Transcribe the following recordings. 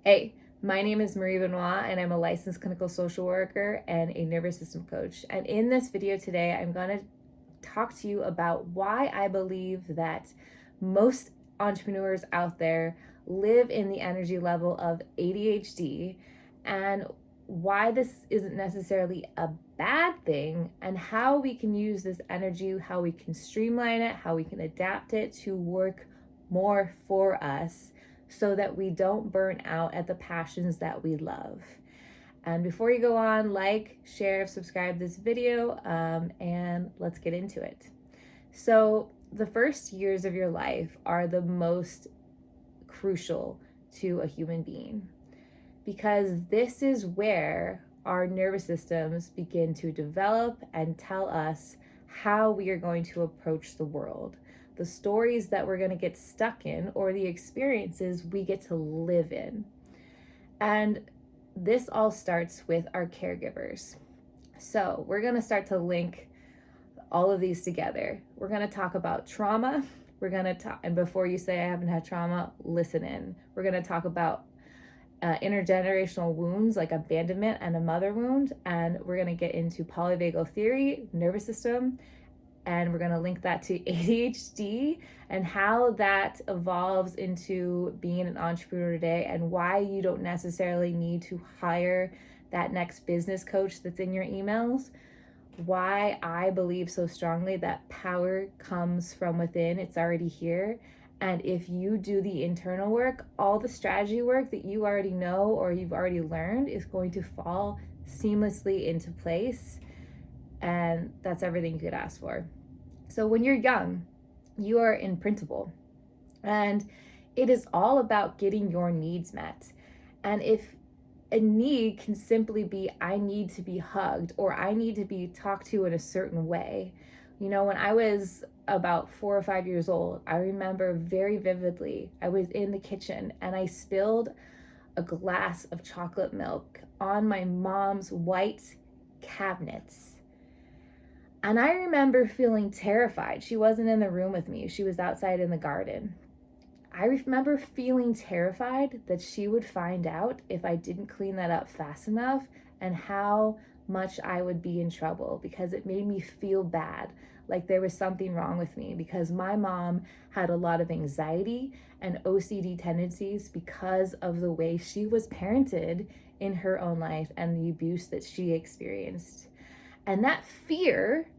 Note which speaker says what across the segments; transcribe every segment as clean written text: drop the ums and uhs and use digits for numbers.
Speaker 1: Hey, my name is Marie Benoit, and I'm a licensed clinical social worker and a nervous system coach. And in this video today, I'm going to talk to you about why I believe that most entrepreneurs out there live in the energy level of ADHD, and why this isn't necessarily a bad thing, and how we can use this energy, how we can streamline it, how we can adapt it to work more for us so that we don't burn out at the passions that we love. And before you go on, like, share, subscribe this video, and let's get into it. So the first years of your life are the most crucial to a human being, because this is where our nervous systems begin to develop and tell us how we are going to approach the world, the stories that we're going to get stuck in, or the experiences we get to live in. And this all starts with our caregivers. So we're going to start to link all of these together. We're going to talk about trauma. We're going to talk, and before you say I haven't had trauma, listen in. We're going to talk about intergenerational wounds like abandonment and a mother wound, and we're going to get into polyvagal theory, nervous system, and we're going to link that to ADHD and how that evolves into being an entrepreneur today, and why you don't necessarily need to hire that next business coach that's in your emails. Why I believe so strongly that power comes from within. It's already here. And if you do the internal work, all the strategy work that you already know or you've already learned is going to fall seamlessly into place. And that's everything you could ask for. So when you're young, you are imprintable. And it is all about getting your needs met. And if a need can simply be, I need to be hugged, or I need to be talked to in a certain way. You know, when I was about 4 or 5 years old, I remember very vividly, I was in the kitchen and I spilled a glass of chocolate milk on my mom's white cabinets. And I remember feeling terrified. She wasn't in the room with me. She was outside in the garden. I remember feeling terrified that she would find out if I didn't clean that up fast enough, and how much I would be in trouble, because it made me feel bad, like there was something wrong with me, because my mom had a lot of anxiety and OCD tendencies because of the way she was parented in her own life and the abuse that she experienced. And that fear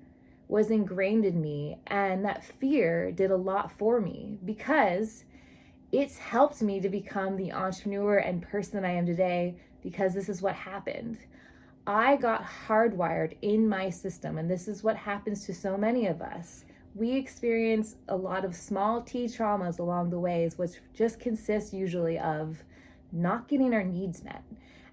Speaker 1: was ingrained in me, and that fear did a lot for me, because it's helped me to become the entrepreneur and person that I am today, because this is what happened. I got hardwired in my system, and this is what happens to so many of us. We experience a lot of small t traumas along the ways, which just consist usually of not getting our needs met.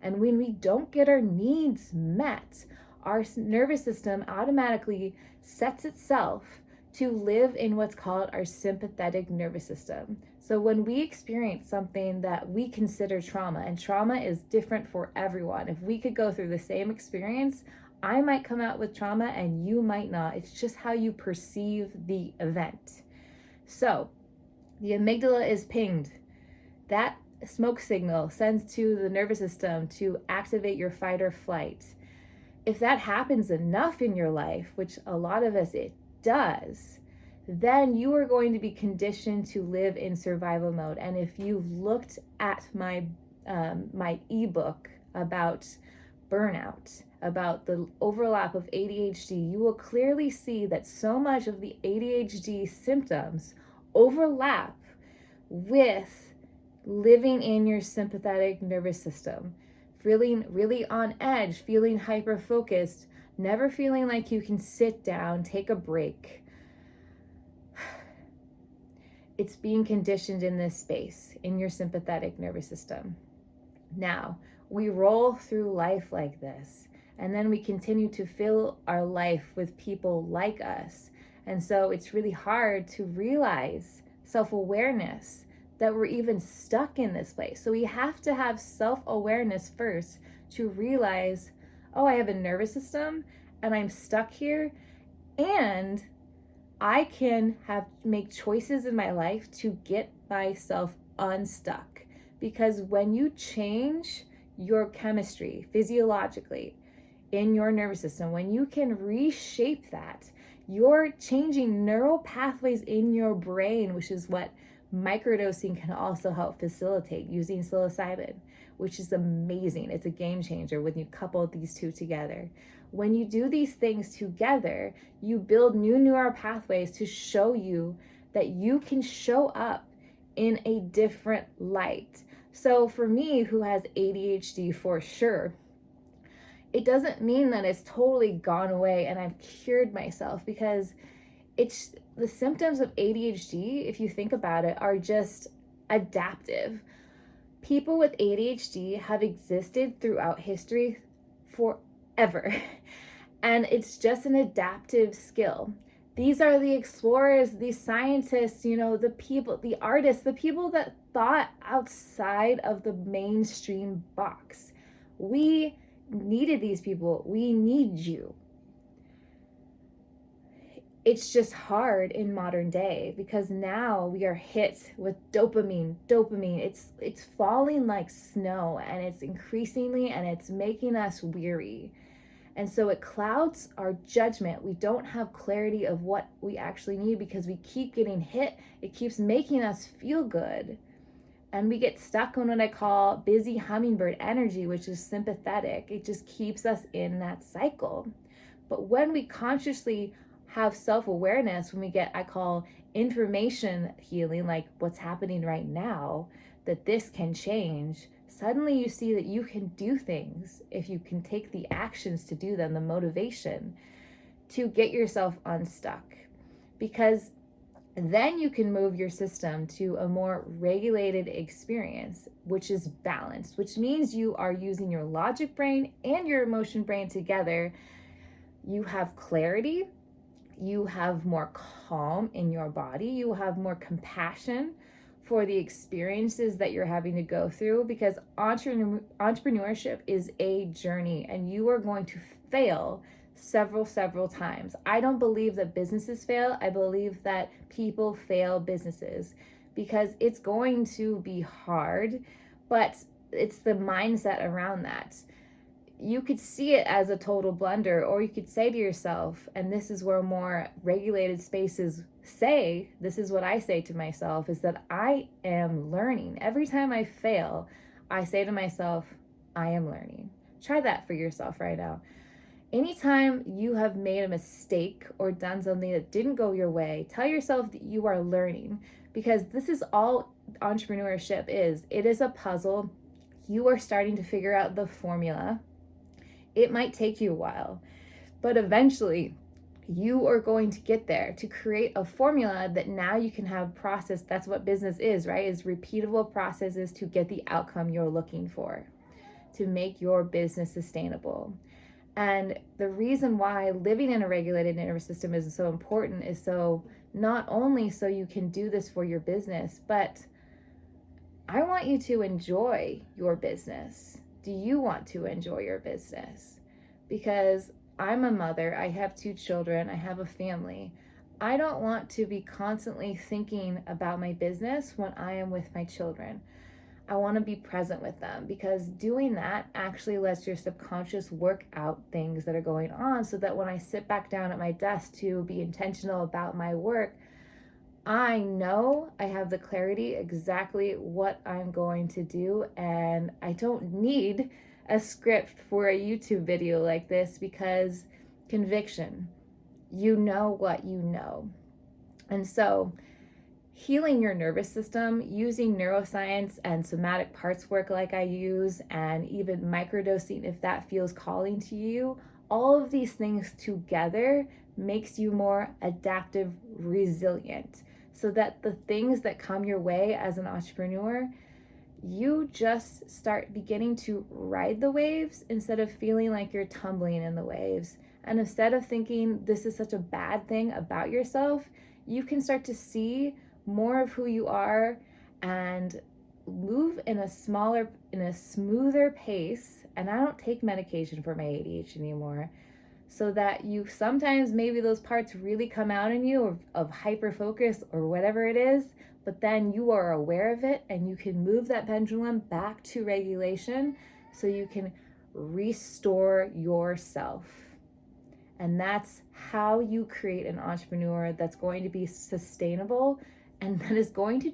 Speaker 1: And when we don't get our needs met, our nervous system automatically sets itself to live in what's called our sympathetic nervous system. So when we experience something that we consider trauma, and trauma is different for everyone. If we could go through the same experience, I might come out with trauma and you might not. It's just how you perceive the event. So the amygdala is pinged. That smoke signal sends to the nervous system to activate your fight or flight. If that happens enough in your life, which a lot of us it does, then you are going to be conditioned to live in survival mode. And if you've looked at my ebook about burnout, about the overlap of ADHD, you will clearly see that so much of the ADHD symptoms overlap with living in your sympathetic nervous system, feeling really on edge, feeling hyper focused, never feeling like you can sit down, take a break. It's being conditioned in this space, in your sympathetic nervous system. Now, we roll through life like this, and then we continue to fill our life with people like us. And so it's really hard to realize self-awareness, that we're even stuck in this place. So we have to have self-awareness first to realize, oh, I have a nervous system and I'm stuck here, and I can make choices in my life to get myself unstuck. because when you change your chemistry physiologically in your nervous system, when you can reshape that, you're changing neural pathways in your brain, which is what microdosing can also help facilitate using psilocybin, which is amazing. It's a game changer when you couple these two together. When you do these things together, you build new neural pathways to show you that you can show up in a different light. So for me, who has ADHD for sure, it doesn't mean that it's totally gone away and I've cured myself, because it's the symptoms of ADHD, if you think about it, are just adaptive. People with ADHD have existed throughout history forever, and it's just an adaptive skill. These are the explorers, these scientists, the people, the artists, the people that thought outside of the mainstream box. We needed these people. We need you. It's just hard in modern day because now we are hit with dopamine. It's falling like snow, and it's increasingly, and it's making us weary. And so it clouds our judgment. We don't have clarity of what we actually need because we keep getting hit. It keeps making us feel good. And we get stuck on what I call busy hummingbird energy, which is sympathetic. It just keeps us in that cycle. But when we consciously have self-awareness, when we get, I call information healing, like what's happening right now, that this can change, suddenly you see that you can do things if you can take the actions to do them, the motivation to get yourself unstuck. Because then you can move your system to a more regulated experience, which is balanced, which means you are using your logic brain and your emotion brain together. You have clarity, you have more calm in your body, you have more compassion for the experiences that you're having to go through, because entrepreneurship is a journey and you are going to fail several times. I don't believe that businesses fail. I believe that people fail businesses because it's going to be hard, but it's the mindset around that. You could see it as a total blunder, or you could say to yourself, and this is where more regulated spaces say, this is what I say to myself, is that I am learning. Every time I fail, I say to myself, I am learning. Try that for yourself right now. Anytime you have made a mistake or done something that didn't go your way, tell yourself that you are learning, because this is all entrepreneurship is. It is a puzzle. You are starting to figure out the formula. It might take you a while, but eventually you are going to get there to create a formula that now you can have process. That's what business is, right? Is repeatable processes to get the outcome you're looking for, to make your business sustainable. And the reason why living in a regulated nervous system is so important is so not only so you can do this for your business, but I want you to enjoy your business. Do you want to enjoy your business? Because I'm a mother, I have 2 children, I have a family. I don't want to be constantly thinking about my business when I am with my children. I want to be present with them, because doing that actually lets your subconscious work out things that are going on, so that when I sit back down at my desk to be intentional about my work, I know I have the clarity exactly what I'm going to do, and I don't need a script for a YouTube video like this, because conviction, you know what you know. And so healing your nervous system using neuroscience and somatic parts work like I use, and even microdosing if that feels calling to you, all of these things together makes you more adaptive, resilient, so that the things that come your way as an entrepreneur, you just start beginning to ride the waves instead of feeling like you're tumbling in the waves. And instead of thinking this is such a bad thing about yourself, you can start to see more of who you are and move in a smoother pace. And I don't take medication for my ADHD anymore, so that you sometimes maybe those parts really come out in you of hyper focus or whatever it is, but then you are aware of it and you can move that pendulum back to regulation so you can restore yourself. And that's how you create an entrepreneur that's going to be sustainable and that is going to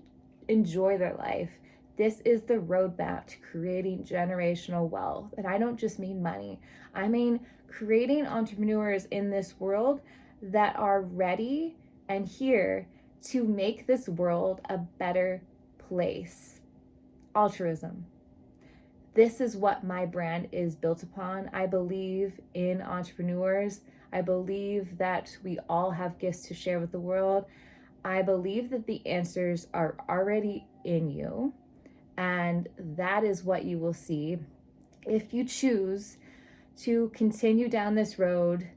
Speaker 1: enjoy their life. This is the roadmap to creating generational wealth. And I don't just mean money. I mean creating entrepreneurs in this world that are ready and here to make this world a better place. Altruism. This is what my brand is built upon. I believe in entrepreneurs. I believe that we all have gifts to share with the world. I believe that the answers are already in you, and that is what you will see if you choose to continue down this road.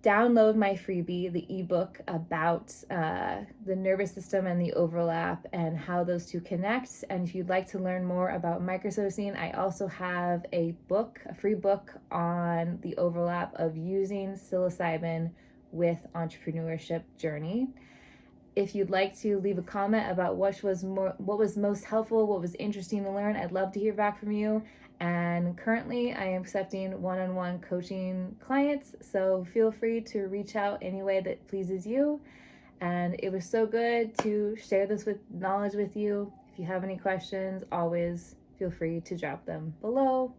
Speaker 1: Download my freebie, the ebook about the nervous system and the overlap and how those two connect. And if you'd like to learn more about microdosing, I also have a free book on the overlap of using psilocybin with entrepreneurship journey. If you'd like to leave a comment about what was most helpful, what was interesting to learn, I'd love to hear back from you. And currently I am accepting one-on-one coaching clients, so feel free to reach out any way that pleases you. And it was so good to share this knowledge with you. If you have any questions, always feel free to drop them below.